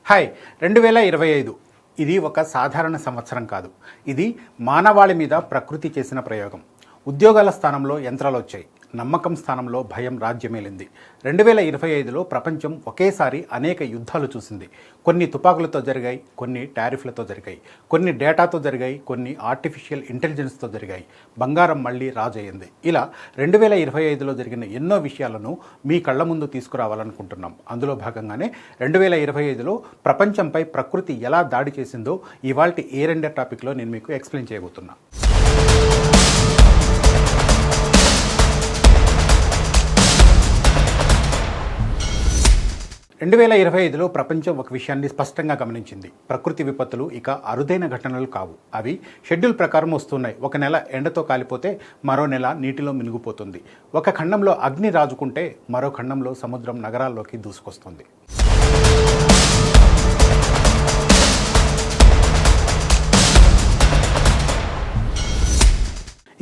Hi 2025 ఇది ఒక సాధారణ సంవత్సరం కాదు. ఇది మానవాళి మీద ప్రకృతి చేసిన ప్రయోగం. ఉద్యోగాల స్థానంలో యంత్రాలు వచ్చాయి. నమ్మకం స్థానంలో భయం రాజ్యమేలింది. 2025లో ప్రపంచం ఒకేసారి అనేక యుద్ధాలు చూసింది. కొన్ని తుపాకులతో జరిగాయి, కొన్ని టారిఫ్లతో జరిగాయి, కొన్ని డేటాతో జరిగాయి, కొన్ని ఆర్టిఫిషియల్ ఇంటెలిజెన్స్తో జరిగాయి. బంగారం మళ్ళీ రాజయ్యింది. ఇలా 2025లో జరిగిన ఎన్నో విషయాలను మీ కళ్ళ ముందు తీసుకురావాలనుకుంటున్నాం. అందులో భాగంగానే 2025లో ప్రపంచంపై ప్రకృతి ఎలా దాడి చేసిందో ఇవాల్టి ఏ రెండో టాపిక్లో నేను మీకు ఎక్స్ప్లెయిన్ చేయబోతున్నా. 2025లో ప్రపంచం ఒక విషయాన్ని స్పష్టంగా గమనించింది. ప్రకృతి విపత్తులు ఇక అరుదైన ఘటనలు కావు. అవి షెడ్యూల్ ప్రకారం వస్తున్నాయి. ఒక నెల ఎండతో కాలిపోతే మరో నెల నీటిలో మినిగిపోతుంది. ఒక ఖండంలో అగ్ని రాజుకుంటే మరో ఖండంలో సముద్రం నగరాల్లోకి దూసుకొస్తుంది.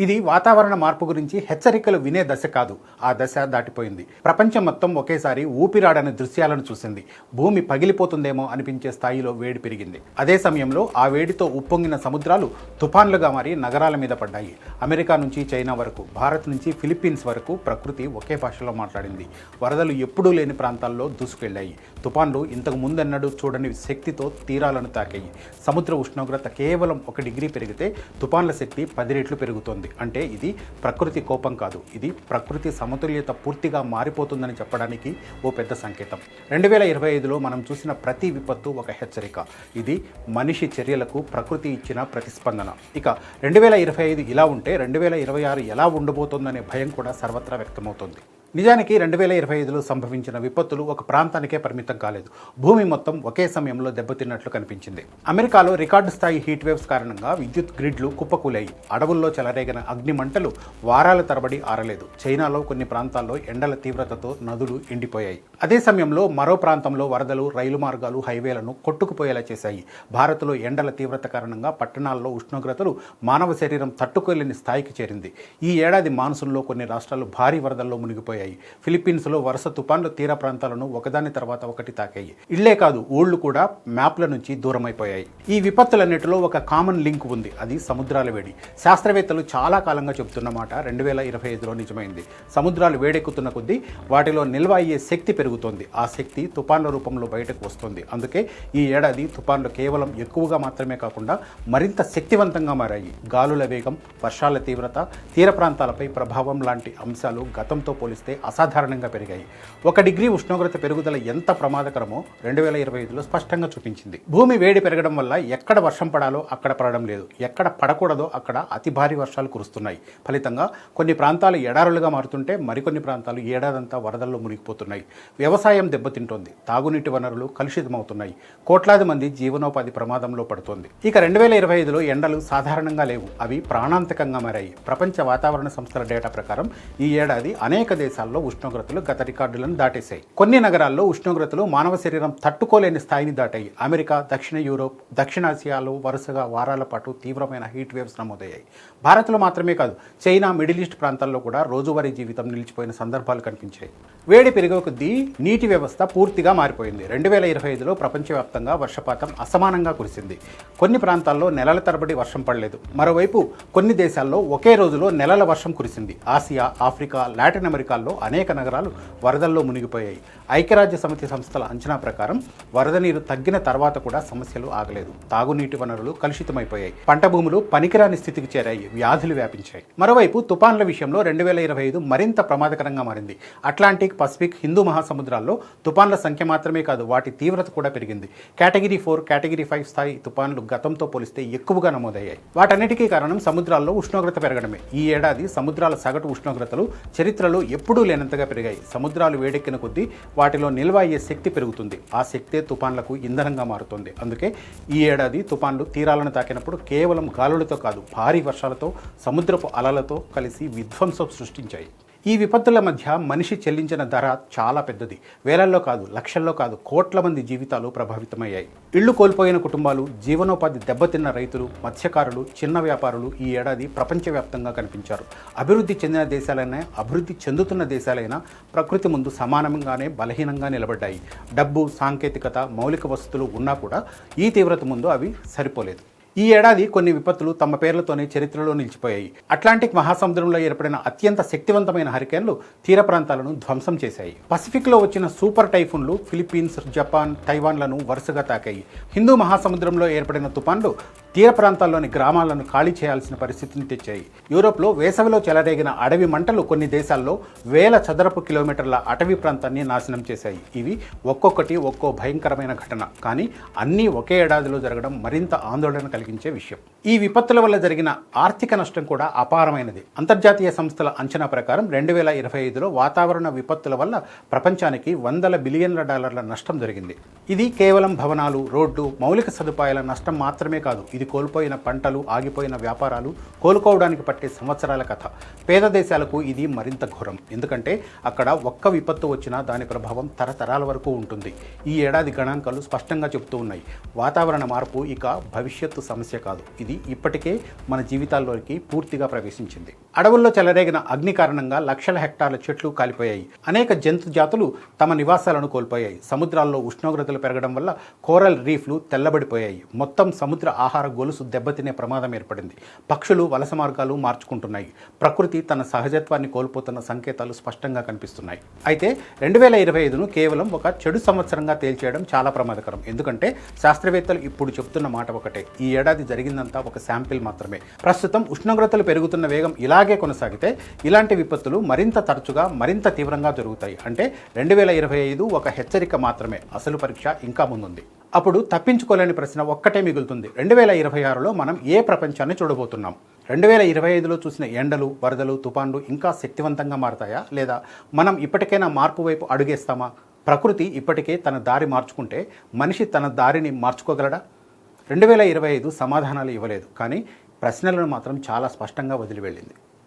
ఇది వాతావరణ మార్పు గురించి హెచ్చరికలు వినే దశ కాదు. ఆ దశ దాటిపోయింది. ప్రపంచం మొత్తం ఒకేసారి ఊపిరాడని దృశ్యాలను చూసింది. భూమి పగిలిపోతుందేమో అనిపించే స్థాయిలో వేడి పెరిగింది. అదే సమయంలో ఆ వేడితో ఉప్పొంగిన సముద్రాలు తుఫాన్లుగా మారి నగరాల మీద పడ్డాయి. అమెరికా నుంచి చైనా వరకు, భారత్ నుంచి ఫిలిప్పీన్స్ వరకు ప్రకృతి ఒకే భాషలో మాట్లాడింది. వరదలు ఎప్పుడూ లేని ప్రాంతాల్లో దూసుకెళ్లాయి. తుఫాన్లు ఇంతకు ముందెన్నడూ చూడని శక్తితో తీరాలను తాకాయి. సముద్ర ఉష్ణోగ్రత కేవలం 1 డిగ్రీ పెరిగితే తుఫాన్ల శక్తి 10 రెట్లు పెరుగుతోంది. అంటే ఇది ప్రకృతి కోపం కాదు, ఇది ప్రకృతి సమతుల్యత పూర్తిగా మారిపోతుందని చెప్పడానికి ఓ పెద్ద సంకేతం. 2025లో మనం చూసిన ప్రతి విపత్తు ఒక హెచ్చరిక. ఇది మనిషి చర్యలకు ప్రకృతి ఇచ్చిన ప్రతిస్పందన. ఇక 2025 ఇలా ఉంటే 2026 ఎలా ఉండబోతోందనే భయం కూడా సర్వత్రా వ్యక్తమవుతోంది. నిజానికి 2025లో సంభవించిన విపత్తులు ఒక ప్రాంతానికే పరిమితం కాలేదు. భూమి మొత్తం ఒకే సమయంలో దెబ్బతిన్నట్లు కనిపించింది. అమెరికాలో రికార్డు స్థాయి హీట్ వేవ్స్ కారణంగా విద్యుత్ గ్రిడ్లు కుప్పకూలాయి. అడవుల్లో చెలరేగిన అగ్ని మంటలు వారాల తరబడి ఆరలేదు. చైనాలో కొన్ని ప్రాంతాల్లో ఎండల తీవ్రతతో నదులు ఎండిపోయాయి. అదే సమయంలో మరో ప్రాంతంలో వరదలు రైలు మార్గాలు, హైవేలను కొట్టుకుపోయేలా చేశాయి. భారత్లో ఎండల తీవ్రత కారణంగా పట్టణాల్లో ఉష్ణోగ్రతలు మానవ శరీరం తట్టుకోలేని స్థాయికి చేరింది. ఈ ఏడాది మాన్సూన్లో కొన్ని రాష్ట్రాలు భారీ వరదల్లో మునిగిపోయాయి. ఫిలిప్పీన్స్లో వరుస తుఫాన్లు తీర ప్రాంతాలను ఒకదాని తర్వాత ఒకటి తాకాయి. ఇళ్లే కాదు, ఊళ్ళు కూడా మ్యాప్ల నుంచి దూరమైపోయాయి. ఈ విపత్తులన్నిటిలో ఒక కామన్ లింక్ ఉంది. అది సముద్రాల వేడి. శాస్త్రవేత్తలు చాలా కాలంగా చెబుతున్న మాట 2025లో నిజమైంది. సముద్రాలు వేడెక్కుతున్న కొద్దీ వాటిలో నిల్వ అయ్యే శక్తి పెరుగుతోంది. ఆ శక్తి తుఫాన్ల రూపంలో బయటకు వస్తుంది. అందుకే ఈ ఏడాది తుఫాన్లు కేవలం ఎక్కువగా మాత్రమే కాకుండా మరింత శక్తివంతంగా మారాయి. గాలుల వేగం, వర్షాల తీవ్రత, తీర ప్రాంతాలపై ప్రభావం లాంటి అంశాలు గతంతో పోలిస్తే అసాధారణంగా పెరిగాయి. 1 డిగ్రీ ఉష్ణోగ్రత పెరుగుదల ఎంత ప్రమాదకరమో 2025లో స్పష్టంగా చూపించింది. భూమి వేడి పెరగడం వల్ల ఎక్కడ వర్షం పడాలో అక్కడ పడడం లేదు, ఎక్కడ పడకూడదో అక్కడ అతి భారీ వర్షాలు కురుస్తున్నాయి. ఫలితంగా కొన్ని ప్రాంతాలు ఎడారులుగా మారుతుంటే మరికొన్ని ప్రాంతాలు ఏడాదంతా వరదల్లో మునిగిపోతున్నాయి. వ్యవసాయం దెబ్బతింటోంది. తాగునీటి వనరులు కలుషితమవుతున్నాయి. కోట్లాది మంది జీవనోపాధి ప్రమాదంలో పడుతోంది. ఇక 2025లో ఎండలు సాధారణంగా లేవు, అవి ప్రాణాంతకంగా మారాయి. ప్రపంచ వాతావరణ సంస్థల డేటా ప్రకారం ఈ ఏడాది అనేక దేశాల్లో ఉష్ణోగ్రతలు గత రికార్డులను దాటేశాయి. కొన్ని నగరాల్లో ఉష్ణోగ్రతలు మానవ శరీరం తట్టుకోలేని స్థాయిని దాటాయి. అమెరికా, దక్షిణ యూరోప్, దక్షిణాసియాలో వరుసగా వారాల పాటు తీవ్రమైన హీట్ వేవ్స్ నమోదయ్యాయి. భారత్లో మాత్రమే కాదు, చైనా, మిడిల్ ఈస్ట్ ప్రాంతాల్లో కూడా రోజువారీ జీవితం నిలిచిపోయిన సందర్భాలు కనిపించాయి. వేడి పెరిగే కొద్దీ నీటి వ్యవస్థ పూర్తిగా మారిపోయింది. 2025లో ప్రపంచవ్యాప్తంగా వర్షపాతం అసమానంగా కురిసింది. కొన్ని ప్రాంతాల్లో నెలల తరబడి వర్షం పడలేదు. మరోవైపు కొన్ని దేశాల్లో ఒకే రోజులో నెలల వర్షం కురిసింది. ఆసియా, ఆఫ్రికా, లాటిన్ అమెరికాల్లో అనేక నగరాలు వరదల్లో మునిగిపోయాయి. ఐక్యరాజ్య సమితి సంస్థల అంచనా ప్రకారం వరద నీరు తగ్గిన తర్వాత కూడా సమస్యలు ఆగలేదు. తాగునీటి వనరులు కలుషితమైపోయాయి. పంట భూములు పనికిరాని స్థితికి చేరాయి. వ్యాధులు వ్యాపించాయి. మరోవైపు తుఫాన్ల విషయంలో 2025 మరింత ప్రమాదకరంగా మారింది. అట్లాంటిక్, పసిఫిక్, హిందూ మహాసముద్రాల్లో తుఫాన్ల సంఖ్య మాత్రమే కాదు, వాటి తీవ్రత కూడా పెరిగింది. కేటగిరీ 4, కేటగిరీ 5 స్థాయి తుఫాన్లు గతంతో పోలిస్తే ఎక్కువగా నమోదయ్యాయి. వాటన్నిటికీ కారణం సముద్రాల్లో ఉష్ణోగ్రత పెరగడమే. ఈ ఏడాది సముద్రాల సగటు ఉష్ణోగ్రతలు చరిత్రలో ఎప్పుడూ లేనంతగా పెరిగాయి. సముద్రాలు వేడెక్కిన కొద్దీ వాటిలో నిల్వ అయ్యే శక్తి పెరుగుతుంది. ఆ శక్తే తుఫాన్లకు ఇంధనంగా మారుతుంది. అందుకే ఈ ఏడాది తుఫాన్లు తీరాలను తాకినప్పుడు కేవలం గాలులతో కాదు, భారీ వర్షాలతో, సముద్రపు అలలతో కలిసి విధ్వంసం సృష్టించాయి. ఈ విపత్తుల మధ్య మనిషి చెల్లించిన ధర చాలా పెద్దది. వేలల్లో కాదు, లక్షల్లో కాదు, కోట్ల మంది జీవితాలు ప్రభావితమయ్యాయి. ఇళ్లు కోల్పోయిన కుటుంబాలు, జీవనోపాధి దెబ్బతిన్న రైతులు, మత్స్యకారులు, చిన్న వ్యాపారులు ఈ ఏడాది ప్రపంచవ్యాప్తంగా కనిపించారు. అభివృద్ధి చెందిన దేశాలైనా, అభివృద్ధి చెందుతున్న దేశాలైనా ప్రకృతి ముందు సమానంగానే బలహీనంగా నిలబడ్డాయి. డబ్బు, సాంకేతికత, మౌలిక వసతులు ఉన్నా కూడా ఈ తీవ్రత ముందు అవి సరిపోలేదు. ఈ ఏడాది కొన్ని విపత్తులు తమ పేర్లతోనే చరిత్రలో నిలిచిపోయాయి. అట్లాంటిక్ మహాసముద్రంలో ఏర్పడిన అత్యంత శక్తివంతమైన హరికేన్లు తీర ప్రాంతాలను ధ్వంసం చేశాయి. పసిఫిక్లో వచ్చిన సూపర్ టైఫూన్లు ఫిలిప్పీన్స్, జపాన్, తైవాన్లను వరుసగా తాకాయి. హిందూ మహాసముద్రంలో ఏర్పడిన తుపాన్లు తీర ప్రాంతాల్లోని గ్రామాలను ఖాళీ చేయాల్సిన పరిస్థితిని తెచ్చాయి. యూరోప్లో వేసవిలో చెలరేగిన అడవి మంటలు కొన్ని దేశాల్లో వేల చదరపు కిలోమీటర్ల అటవీ ప్రాంతాన్ని నాశనం చేశాయి. ఇవి ఒక్కొక్కటి ఒక్కో భయంకరమైన ఘటన. కానీ అన్నీ ఒకే ఏడాదిలో జరగడం మరింత ఆందోళన కలిగించే విషయం. ఈ విపత్తుల వల్ల జరిగిన ఆర్థిక నష్టం కూడా అపారమైనది. అంతర్జాతీయ సంస్థల అంచనా ప్రకారం 2025లో వాతావరణ విపత్తుల వల్ల ప్రపంచానికి $100 బిలియన్ల నష్టం జరిగింది. ఇది కేవలం భవనాలు, రోడ్లు, మౌలిక సదుపాయాల నష్టం మాత్రమే కాదు. ఇది కోల్పోయిన పంటలు, ఆగిపోయిన వ్యాపారాలు, కోలుకోవడానికి పట్టే సంవత్సరాల కథ. పేద దేశాలకు ఇది మరింత ఘోరం. ఎందుకంటే అక్కడ ఒక్క విపత్తు వచ్చినా దాని ప్రభావం తరతరాల వరకు ఉంటుంది. ఈ ఏడాది గణాంకాలు స్పష్టంగా చెబుతూ ఉన్నాయి. వాతావరణ మార్పు ఇక భవిష్యత్తు సమస్య కాదు. ఇది ఇప్పటికే మన జీవితాల్లోకి పూర్తిగా ప్రవేశించింది. అడవుల్లో చెలరేగిన అగ్ని కారణంగా లక్షల హెక్టార్ల చెట్లు కాలిపోయాయి. అనేక జంతు జాతులు తమ నివాసాలను కోల్పోయాయి. సముద్రాల్లో ఉష్ణోగ్రతలు పెరగడం వల్ల కోరల్ రీఫ్లు తెల్లబడిపోయాయి. మొత్తం సముద్ర ఆహార గొలుసు దెబ్బతినే ప్రమాదం ఏర్పడింది. పక్షులు వలస మార్గాలు మార్చుకుంటున్నాయి. ప్రకృతి తన సహజత్వాన్ని కోల్పోతున్న సంకేతాలు స్పష్టంగా కనిపిస్తున్నాయి. అయితే 2025ను కేవలం ఒక చెడు సంవత్సరంగా తేల్చేయడం చాలా ప్రమాదకరం. ఎందుకంటే శాస్త్రవేత్తలు ఇప్పుడు చెబుతున్న మాట ఒకటే: ఈ ఏడాది జరిగిందంతా ఒక శాంపిల్ మాత్రమే. ప్రస్తుతం ఉష్ణోగ్రతలు పెరుగుతున్న వేగం ఇలాగే కొనసాగితే ఇలాంటి విపత్తులు మరింత తరచుగా, మరింత తీవ్రంగా జరుగుతాయి. అంటే 2025 ఒక హెచ్చరిక మాత్రమే. అసలు పరీక్ష ఇంకా ముందుంది. అప్పుడు తప్పించుకోలేని ప్రశ్న ఒక్కటే మిగులుతుంది: 2026లో మనం ఏ ప్రపంచాన్ని చూడబోతున్నాం? 2025లో చూసిన ఎండలు, వరదలు, తుఫాన్లు ఇంకా శక్తివంతంగా మారతాయా? లేదా మనం ఇప్పటికైనా మార్పు వైపు అడుగేస్తామా? ప్రకృతి ఇప్పటికే తన దారి మార్చుకుంటే మనిషి తన దారిని మార్చుకోగలడా? 2025 సమాధానాలు ఇవ్వలేదు, కానీ ప్రశ్నలను మాత్రం చాలా స్పష్టంగా వదిలి వెళ్ళింది.